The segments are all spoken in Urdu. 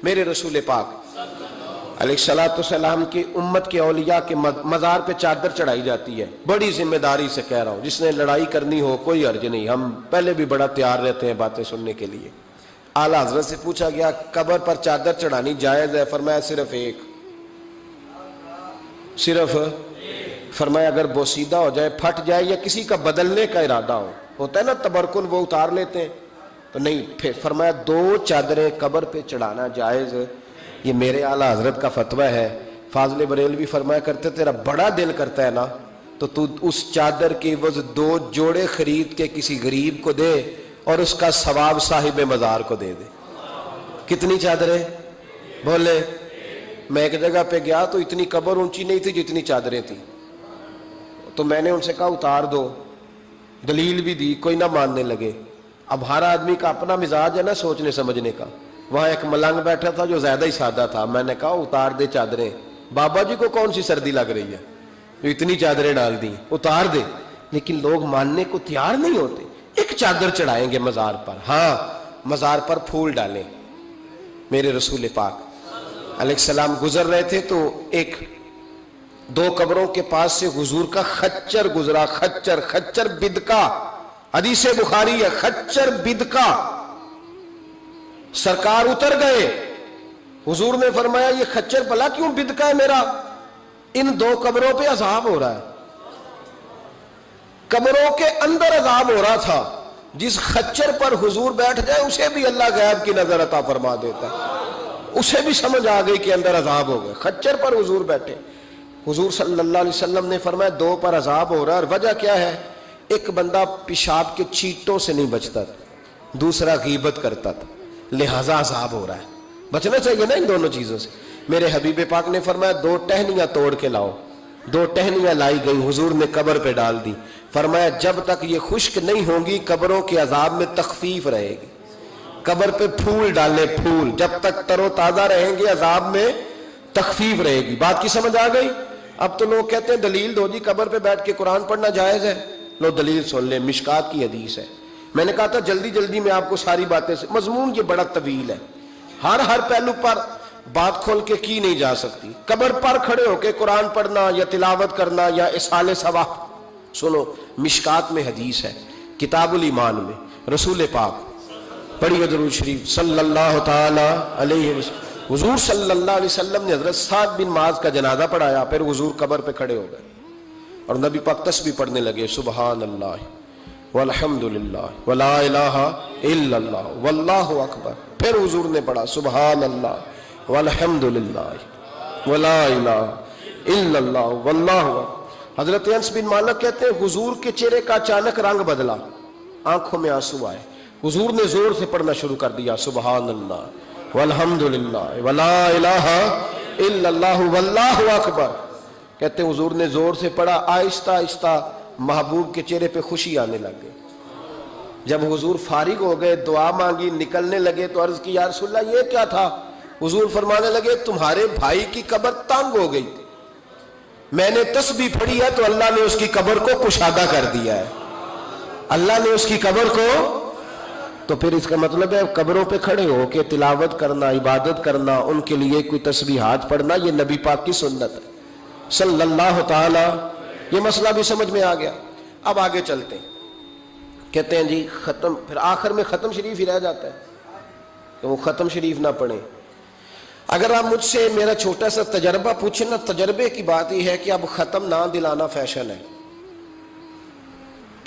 میرے رسول پاک علیہ کی امت کے اولیاء کے مزار پہ چادر چڑھائی جاتی ہے. بڑی ذمہ داری سے کہہ رہا ہوں, جس نے لڑائی کرنی ہو کوئی حرج نہیں, ہم پہلے بھی بڑا تیار رہتے ہیں باتیں سننے کے لیے. اعلیٰ حضرت سے پوچھا گیا قبر پر چادر چڑھانی جائز ہے؟ فرمایا صرف ایک. صرف فرمایا اگر بوسیدہ ہو جائے, پھٹ جائے, یا کسی کا بدلنے کا ارادہ ہو, ہوتا ہے نا تبرکن, وہ اتار لیتے ہیں تو نہیں. پھر فرمایا 2 چادریں قبر پہ چڑھانا جائز. یہ میرے اعلیٰ حضرت کا فتویٰ ہے. فاضل بریلوی فرمایا کرتے تیرا بڑا دل کرتا ہے نا تو تو اس چادر کی عوض 2 جوڑے خرید کے کسی غریب کو دے اور اس کا ثواب صاحب مزار کو دے دے. کتنی چادریں بولے؟ میں ایک جگہ پہ گیا تو اتنی قبر اونچی نہیں تھی جتنی چادریں تھیں, تو میں نے ان سے کہا اتار دو, دلیل بھی دی, کوئی نہ ماننے لگے. اب ہر آدمی کا اپنا مزاج ہے نا سوچنے سمجھنے کا. وہاں ایک ملنگ بیٹھا تھا جو زیادہ ہی سادہ تھا, میں نے کہا اتار دے چادریں, بابا جی کو کون سی سردی لگ رہی ہے جو اتنی چادریں ڈال دی, اتار دے. لیکن لوگ ماننے کو تیار نہیں ہوتے. ایک چادر چڑھائیں گے مزار پر, ہاں مزار پر پھول ڈالیں. میرے رسول پاک علیہ السلام گزر رہے تھے تو 2 قبروں کے پاس سے حضور کا خچر گزرا. خچر بدکا, حدیث بخاری ہے, خچر بدکا. سرکار اتر گئے. حضور نے فرمایا یہ خچر بھلا کیوں بدکا ہے میرا؟ ان 2 قبروں پہ عذاب ہو رہا ہے. قبروں کے اندر عذاب ہو رہا تھا. جس خچر پر حضور بیٹھ جائے اسے بھی اللہ غیب کی نظر عطا فرما دیتا ہے, اسے بھی سمجھ آ گئی کہ اندر عذاب ہو گئے. خچر پر حضور بیٹھے. حضور صلی اللہ علیہ وسلم نے فرمایا 2 پر عذاب ہو رہا ہے, اور وجہ کیا ہے؟ ایک بندہ پیشاب کے چیٹوں سے نہیں بچتا تھا, دوسرا غیبت کرتا تھا, لہذا عذاب ہو رہا ہے. بچنا چاہیے نا ان دونوں چیزوں سے. میرے حبیب پاک نے فرمایا 2 ٹہنیاں توڑ کے لاؤ. 2 ٹہنیاں لائی گئی, حضور نے قبر پہ ڈال دی. فرمایا جب تک یہ خشک نہیں ہوں گی قبروں کے عذاب میں تخفیف رہے گی. قبر پہ پھول ڈالے, پھول جب تک تر و تازہ رہیں گے عذاب میں تخفیف رہے گی. بات کی سمجھ آ گئی؟ اب تو لوگ کہتے ہیں دلیل دو جی, قبر پہ بیٹھ کے قرآن پڑھنا جائز ہے. لو دلیل سن لیں, مشکات کی حدیث ہے. میں نے کہا تھا جلدی جلدی میں آپ کو ساری باتیں سے, مضمون یہ بڑا طویل ہے, ہر پہلو پر بات کھول کے کی نہیں جا سکتی. قبر پر کھڑے ہو کے قرآن پڑھنا یا تلاوت کرنا یا اصال ثواب. سنو, مشکات میں حدیث ہے, کتاب الایمان میں رسول پاک پڑھیے درود شریف صلی اللہ تعالی علیہ وسلم. حضور صلی اللہ علیہ وسلم نے حضرت سعد بن معاذ کا جنازہ پڑھایا, پھر حضور قبر پہ کھڑے ہو گئے اور نبی پاک تسبیح پڑھنے لگے, سبحان اللہ والحمد للہ ولا الہ الا اللہ واللہ اکبر. پھر حضور نے پڑھا سبحان اللہ والحمد للہ ولا الہ الا اللہ واللہ اکبر. حضرت انس بن مالک کہتے ہیں حضور کے چہرے کا اچانک رنگ بدلا, آنکھوں میں آنسو آئے. حضور نے زور سے پڑھنا شروع کر دیا سبحان اللہ والحمد للہ ولا الہ الا اللہ واللہ اکبر. کہتے ہیں حضور نے زور سے پڑھا, آہستہ آہستہ محبوب کے چہرے پہ خوشی آنے لگ گئی. جب حضور فارغ ہو گئے, دعا مانگی, نکلنے لگے تو عرض کی یا رسول اللہ یہ کیا تھا؟ حضور فرمانے لگے تمہارے بھائی کی قبر تنگ ہو گئی, میں نے تسبیح پڑھی ہے تو اللہ نے اس کی قبر کو کشادہ کر دیا ہے. اللہ نے اس کی قبر کو, تو پھر اس کا مطلب ہے قبروں پہ کھڑے ہو کے تلاوت کرنا, عبادت کرنا, ان کے لیے کوئی تسبیحات پڑھنا, یہ نبی پاک کی سنت ہے صلی اللہ تعالی. یہ مسئلہ بھی سمجھ میں آ گیا. اب آگے چلتے ہیں. کہتے ہیں جی ختم, پھر آخر میں ختم شریف ہی رہ جاتا ہے کہ وہ ختم شریف نہ پڑھیں. اگر آپ مجھ سے میرا چھوٹا سا تجربہ پوچھیں نا, تجربے کی بات یہ ہے کہ اب ختم نہ دلانا فیشن ہے.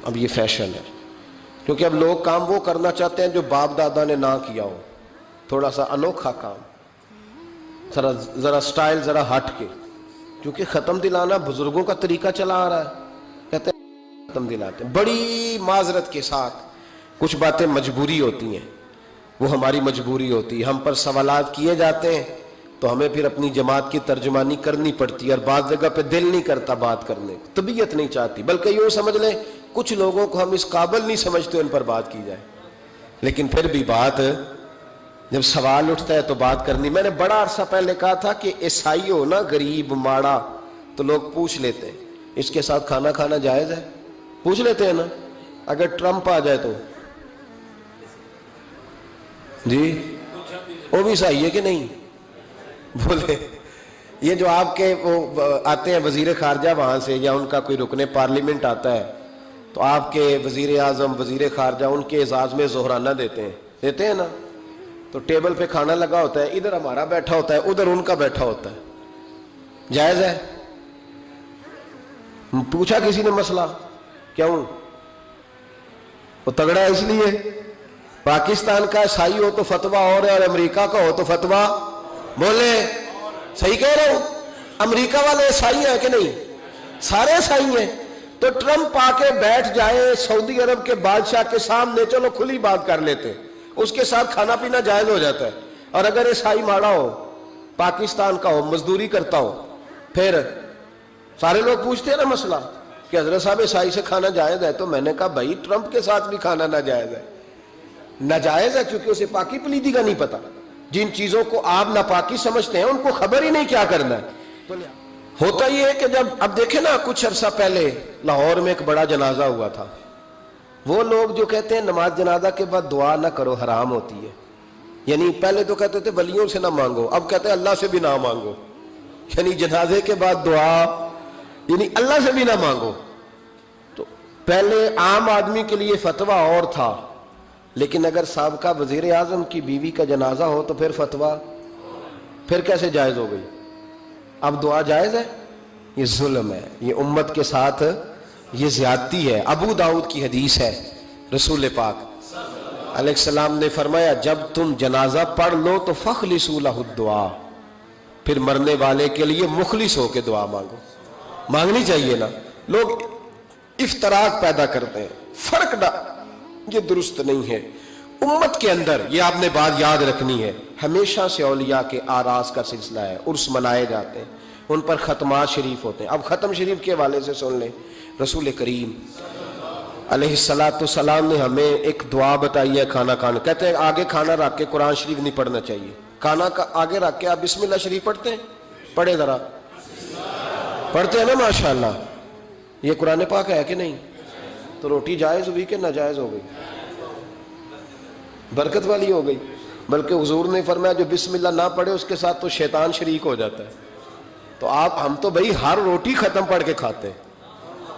اب یہ فیشن ہے کیونکہ اب لوگ کام وہ کرنا چاہتے ہیں جو باپ دادا نے نہ کیا ہو, تھوڑا سا انوکھا کام, ذرا سٹائل ذرا ہٹ کے. کیونکہ ختم دلانا بزرگوں کا طریقہ چلا آ رہا ہے, کہتے ہیں ختم دلاتے ہیں. بڑی معذرت کے ساتھ کچھ باتیں مجبوری ہوتی ہیں, وہ ہماری مجبوری ہوتی ہے. ہم پر سوالات کیے جاتے ہیں تو ہمیں پھر اپنی جماعت کی ترجمانی کرنی پڑتی ہے, اور بعض جگہ پہ دل نہیں کرتا بات کرنے, طبیعت نہیں چاہتی, بلکہ یوں سمجھ لیں کچھ لوگوں کو ہم اس قابل نہیں سمجھتے ان پر بات کی جائے. لیکن پھر بھی بات جب سوال اٹھتا ہے تو بات کرنی. میں نے بڑا عرصہ پہلے کہا تھا کہ عیسائی ہو نا, غریب ماڑا, تو لوگ پوچھ لیتے ہیں اس کے ساتھ کھانا کھانا جائز ہے, پوچھ لیتے ہیں نا. اگر ٹرمپ آ جائے تو جی وہ بھی صحیح ہے کہ نہیں؟ بولے یہ جو آپ کے وہ آتے ہیں وزیر خارجہ وہاں سے، یا ان کا کوئی رکن پارلیمنٹ آتا ہے، تو آپ کے وزیر اعظم وزیر خارجہ ان کے اعزاز میں ظہرانہ دیتے ہیں نا، تو ٹیبل پہ کھانا لگا ہوتا ہے، ادھر ہمارا بیٹھا ہوتا ہے، ادھر ان کا بیٹھا ہوتا ہے، جائز ہے؟ پوچھا کسی نے مسئلہ؟ کیوں؟ وہ تگڑا ہے اس لیے؟ پاکستان کا عیسائی ہو تو فتویٰ اور ہے، اور امریکہ کا ہو تو فتویٰ، بولے صحیح کہہ رہا ہوں؟ امریکہ والے عیسائی ہیں کہ نہیں؟ سارے عیسائی ہیں۔ تو ٹرمپ آ کے بیٹھ جائے سعودی عرب کے بادشاہ کے سامنے، چلو کھلی بات کر لیتے، اس کے ساتھ کھانا پینا جائز ہو جاتا ہے۔ اور اگر عیسائی ماڑا ہو، پاکستان کا ہو، مزدوری کرتا ہو، پھر سارے لوگ پوچھتے ہیں نا مسئلہ کہ حضرت صاحب عیسائی سے کھانا جائز ہے، تو میں نے کہا بھائی ٹرمپ کے ساتھ بھی کھانا ناجائز ہے۔ ناجائز ہے کیونکہ اسے پاکی پلیتی کا نہیں پتا۔ جن چیزوں کو آپ ناپاکی سمجھتے ہیں ان کو خبر ہی نہیں کیا کرنا ہے۔ ہوتا یہ ہے کہ جب اب دیکھیں نا، کچھ عرصہ پہلے لاہور میں ایک بڑا جنازہ ہوا تھا، وہ لوگ جو کہتے ہیں نماز جنازہ کے بعد دعا نہ کرو، حرام ہوتی ہے، یعنی پہلے تو کہتے تھے ولیوں سے نہ مانگو، اب کہتے ہیں اللہ سے بھی نہ مانگو، یعنی جنازے کے بعد دعا یعنی اللہ سے بھی نہ مانگو۔ تو پہلے عام آدمی کے لیے فتویٰ اور تھا، لیکن اگر سابقہ وزیر اعظم کی بیوی کا جنازہ ہو تو پھر فتویٰ پھر کیسے جائز ہو گئی؟ اب دعا جائز ہے؟ یہ ظلم ہے، یہ امت کے ساتھ یہ زیادتی ہے۔ ابو داؤد کی حدیث ہے، رسول پاک علیہ السلام نے فرمایا جب تم جنازہ پڑھ لو تو فخلصوا لہ الدعاء، پھر مرنے والے کے لیے مخلص ہو کے دعا مانگو۔ مانگنی چاہیے نا۔ لوگ افتراق پیدا کرتے ہیں، فرق نہ، یہ درست نہیں ہے۔ امت کے اندر یہ آپ نے بات یاد رکھنی ہے، ہمیشہ سے اولیاء کے آراس کا سلسلہ ہے، عرس منائے جاتے ہیں، ان پر ختمات شریف ہوتے ہیں۔ اب ختم شریف کے حوالے سے سن لیں، رسول کریم علیہ السلام نے ہمیں ایک دعا بتائی ہے کھانا کھانا، کہتے ہیں آگے کھانا رکھ کے قرآن شریف نہیں پڑھنا چاہیے، کھانا کا آگے رکھ کے آپ بسم اللہ شریف پڑھتے ہیں؟ پڑھے ذرا، پڑھتے ہیں نا ماشاءاللہ؟ یہ قرآن پاک ہے کہ نہیں؟ تو روٹی جائز ہوئی کہ ناجائز ہو گئی؟ برکت والی ہو گئی۔ بلکہ حضور نے فرمایا جو بسم اللہ نہ پڑھے اس کے ساتھ تو شیطان شریک ہو جاتا ہے۔ تو ہم تو بھائی ہر روٹی ختم پڑھ کے کھاتے ہیں،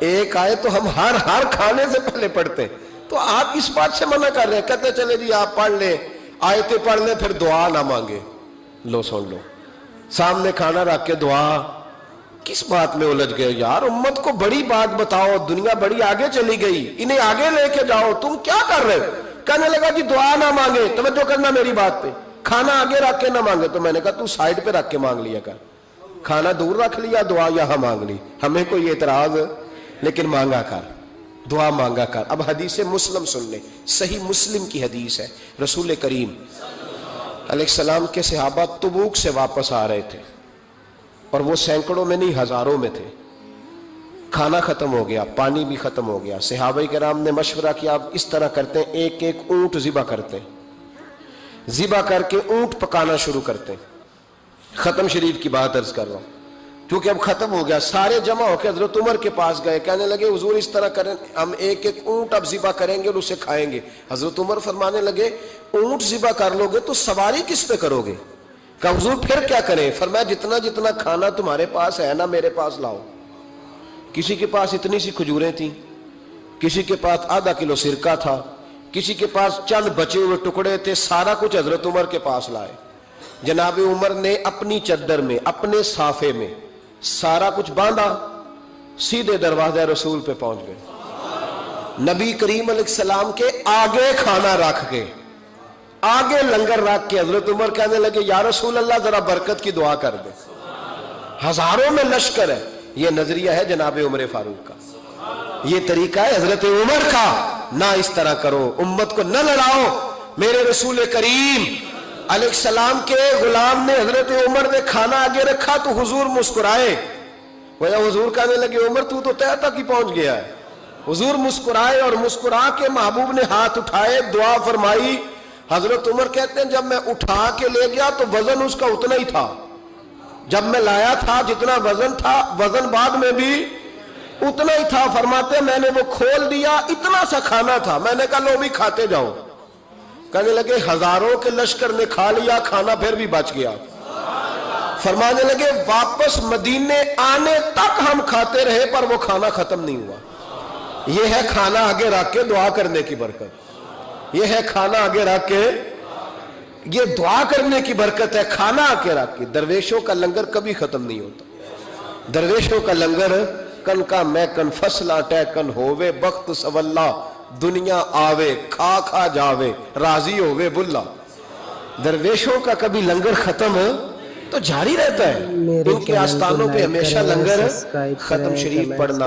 ایک آئے تو ہم ہر کھانے سے پہلے پڑھتے ہیں، تو آپ اس بات سے منع کر رہے ہیں، کہتے چلے جی آپ پڑھ لیں، آیتیں پڑھ لیں، پھر دعا نہ مانگے۔ لو سن لو، سامنے کھانا رکھ کے دعا، کس بات میں الجھ گئے یار؟ امت کو بڑی بات بتاؤ، دنیا بڑی آگے چلی گئی، انہیں آگے لے کے جاؤ، تم کیا کر رہے ہو؟ کہنے لگا جی دعا نہ مانگے، توجہ کرنا میری بات پہ، کھانا آگے رکھ کے نہ مانگے۔ تو میں نے کہا تو سائیڈ پہ رکھ کے مانگ لیا کر، کھانا دور رکھ لیا، دعا یہاں مانگ لی، ہمیں کوئی اعتراض لیکن مانگا کر، دعا مانگا کر۔ اب حدیث مسلم سن لیں، صحیح مسلم کی حدیث ہے، رسول کریم علیہ السلام کے صحابہ تبوک سے واپس آ رہے تھے، اور وہ سینکڑوں میں نہیں ہزاروں میں تھے، کھانا ختم ہو گیا، پانی بھی ختم ہو گیا، صحابہ کرام نے مشورہ کیا اب اس طرح کرتے ہیں، ایک ایک اونٹ ذبح کرتے ہیں، ذبح کر کے اونٹ پکانا شروع کرتے ہیں۔ ختم شریف کی بات عرض کر رہا ہوں کیونکہ اب ختم ہو گیا، سارے جمع ہو کے حضرت عمر کے پاس گئے، کہنے لگے حضور اس طرح کریں، ہم ایک ایک اونٹ اب ذبح کریں گے اور اسے کھائیں گے۔ حضرت عمر فرمانے لگے اونٹ ذبح کر لو گے تو سواری کس پہ کرو گے؟ کہ حضور پھر کیا کریں؟ فرمایا جتنا جتنا کھانا تمہارے پاس ہے نا میرے پاس لاؤ۔ کسی کے پاس اتنی سی کھجوریں تھیں، کسی کے پاس آدھا کلو سرکہ تھا، کسی کے پاس چند بچے ہوئے ٹکڑے تھے، سارا کچھ حضرت عمر کے پاس لائے۔ جناب عمر نے اپنی چادر میں، اپنے صافے میں سارا کچھ باندھا، سیدھے دروازہ رسول پہ پہنچ گئے۔ نبی کریم علیہ السلام کے آگے کھانا رکھ کے، آگے لنگر رکھ کے حضرت عمر کہنے لگے یا رسول اللہ ذرا برکت کی دعا کر دے۔ ہزاروں میں لشکر ہے، یہ نظریہ ہے جناب عمر فاروق کا، یہ طریقہ ہے حضرت عمر کا، نہ اس طرح کرو، امت کو نہ لڑاؤ۔ میرے رسول کریم علیہ السلام کے غلام نے، حضرت عمر نے کھانا آگے رکھا تو حضور مسکرائے، وجہ حضور کہنے لگے عمر تو تہ تک ہی پہنچ گیا ہے۔ حضور مسکرائے اور مسکرا کے محبوب نے ہاتھ اٹھائے، دعا فرمائی۔ حضرت عمر کہتے ہیں جب میں اٹھا کے لے گیا تو وزن اس کا اتنا ہی تھا، جب میں لایا تھا جتنا وزن تھا، وزن بعد میں بھی اتنا ہی تھا۔ فرماتے ہیں میں نے وہ کھول دیا، اتنا سا کھانا تھا، میں نے کہا لو بھی کھاتے جاؤ۔ کہنے لگے ہزاروں کے لشکر نے کھا لیا کھانا پھر بھی بچ گیا. فرمانے لگے واپس مدینے آنے تک ہم کھاتے رہے پر وہ کھانا ختم نہیں ہوا. یہ ہے کھانا آگے رکھ کے دعا کرنے کی برکت. یہ ہے کھانا آگے رکھ کے یہ دعا کرنے کی برکت ہے. کھانا آگے رکھ کے. درویشوں کا لنگر کبھی ختم نہیں ہوتا. درویشوں کا لنگر کن کا میں کن فصلہ ٹے کن ہووے بخت سواللہ دنیا آوے کھا کھا جاوے راضی ہووے بلا. درویشوں کا کبھی لنگر ختم تو جاری رہتا ہے. ان کے آستانوں پہ ہمیشہ لنگر ختم. شریف پڑھنا.